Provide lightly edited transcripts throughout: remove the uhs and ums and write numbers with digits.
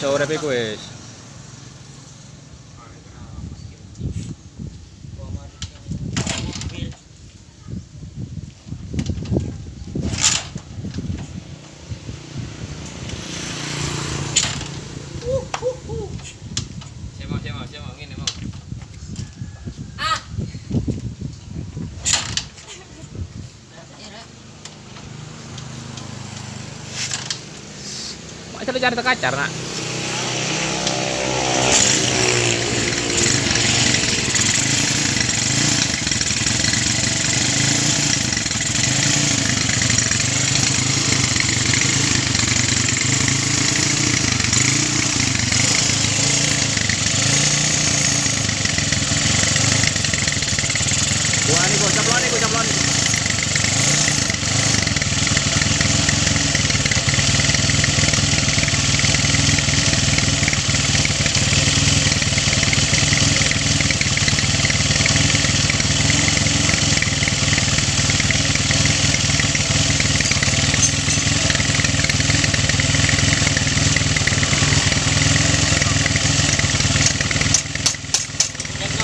iso urip iku wis. Siapa ngene mau. Mak coba cari kacar nak. Buah nih, caplon nih.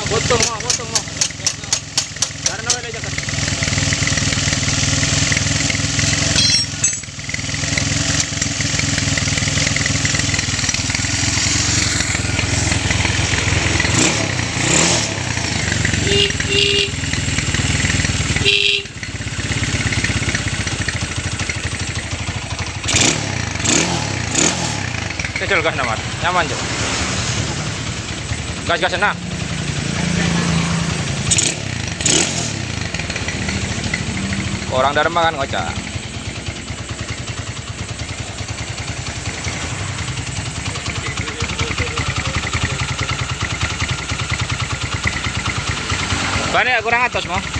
Potong mo. Karena naman na jagat. Kecil gas nama, nyaman jo. Gas enak. Orang Dharma kan ngocak. Banyak kurang atas mau.